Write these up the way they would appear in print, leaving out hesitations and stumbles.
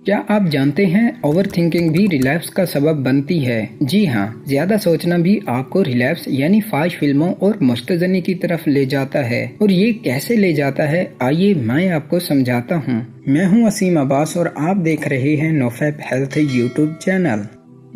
क्या आप जानते हैं ओवर थिंकिंग भी रिलैप्स का सबब बनती है? जी हाँ, ज्यादा सोचना भी आपको रिलैप्स यानी फाश फिल्मों और मुस्तज़नी की तरफ ले जाता है। और ये कैसे ले जाता है, आइए मैं आपको समझाता हूँ। मैं हूँ असीम अब्बास और आप देख रहे हैं नोफैप हेल्थ यूट्यूब चैनल।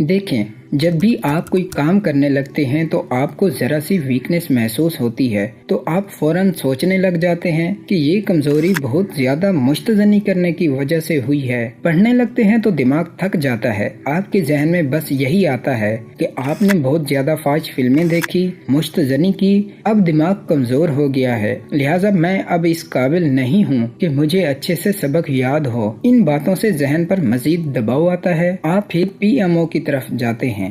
देखें, जब भी आप कोई काम करने लगते हैं तो आपको जरा सी वीकनेस महसूस होती है तो आप फौरन सोचने लग जाते हैं कि ये कमजोरी बहुत ज्यादा मुस्तज़नी करने की वजह से हुई है। पढ़ने लगते हैं तो दिमाग थक जाता है, आपके जहन में बस यही आता है कि आपने बहुत ज्यादा फाश फिल्में देखी, मुस्तज़नी की, अब दिमाग कमजोर हो गया है, लिहाजा मैं अब इस काबिल नहीं हूँ कि मुझे अच्छे से सबक याद हो। इन बातों से जहन पर मजीद दबाव आता है, आप फिर PMO की तरफ जाते हैं।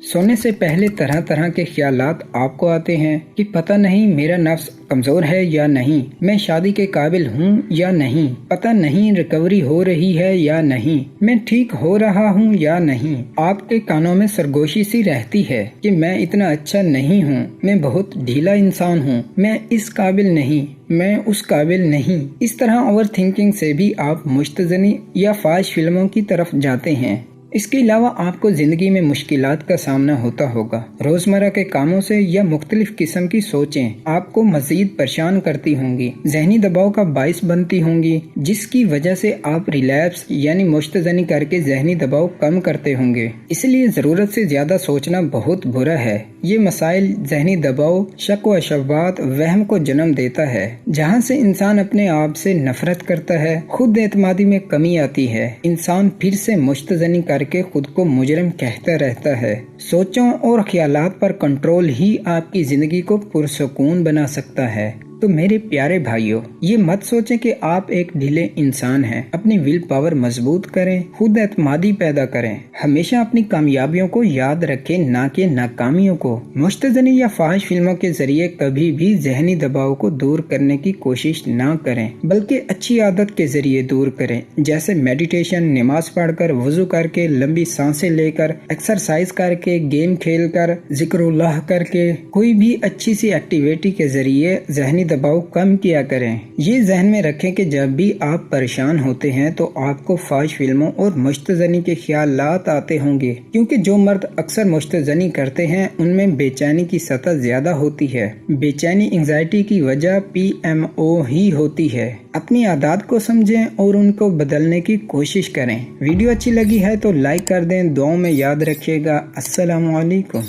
सोने से पहले तरह तरह के ख्यालात आपको आते हैं कि पता नहीं मेरा नफ्स कमजोर है या नहीं, मैं शादी के काबिल हूँ या नहीं, पता नहीं रिकवरी हो रही है या नहीं, मैं ठीक हो रहा हूँ या नहीं। आपके कानों में सरगोशी सी रहती है कि मैं इतना अच्छा नहीं हूँ, मैं बहुत ढीला इंसान हूँ, मैं इस काबिल नहीं, मैं उस काबिल नहीं। इस तरह ओवर थिंकिंग से भी आप मुस्तज़नी या फाश फिल्मों की तरफ जाते हैं। इसके अलावा आपको जिंदगी में मुश्किलात का सामना होता होगा। रोजमर्रा के कामों से या मुख्तलिफ किस्म की सोचें आपको मजीद परेशान करती होंगी, जहनी दबाव का बाइस बनती होंगी, जिसकी वजह से आप रिलैप्स यानी मुस्तज़नी करके जहनी दबाव कम करते होंगे। इसलिए जरूरत से ज्यादा सोचना बहुत बुरा है। ये मसाइल जहनी दबाव, शक व शब्बात, वहम को जन्म देता है, जहाँ से इंसान अपने आप से नफरत करता है, खुद एतमादी में कमी आती है, इंसान फिर से मुस्तज़नी के खुद को मुजरिम कहता रहता है। सोचों और ख्यालात पर कंट्रोल ही आपकी जिंदगी को पुरसुकून बना सकता है। तो मेरे प्यारे भाइयों, ये मत सोचें कि आप एक ढीले इंसान हैं। अपनी विल पावर मजबूत करें, खुद एतमादी पैदा करें, हमेशा अपनी कामयाबियों को याद रखें, ना कि नाकामियों को। मुस्तज़नी या फाहिश फिल्मों के जरिए कभी भी जहनी दबाव को दूर करने की कोशिश ना करें, बल्कि अच्छी आदत के जरिए दूर करें, जैसे मेडिटेशन, नमाज पढ़कर, वुजू करके, लंबी सांसें लेकर, एक्सरसाइज करके, गेम खेल कर, जिक्रुल्लाह करके, कोई भी अच्छी सी एक्टिविटी के जरिए जहनी दबाव कम किया करें। ये जहन में रखें कि जब भी आप परेशान होते हैं तो आपको फाश फिल्मों और मुस्तज़नी के ख्यालात आते होंगे, क्योंकि जो मर्द अक्सर मुस्तज़नी करते हैं उनमें बेचैनी की सतह ज्यादा होती है। बेचैनी एंजाइटी की वजह PMO ही होती है। अपनी आदत को समझें और उनको बदलने की कोशिश करें। वीडियो अच्छी लगी है तो लाइक कर दें, दुआओं में याद रखिएगा। अस्सलामु अलैकुम।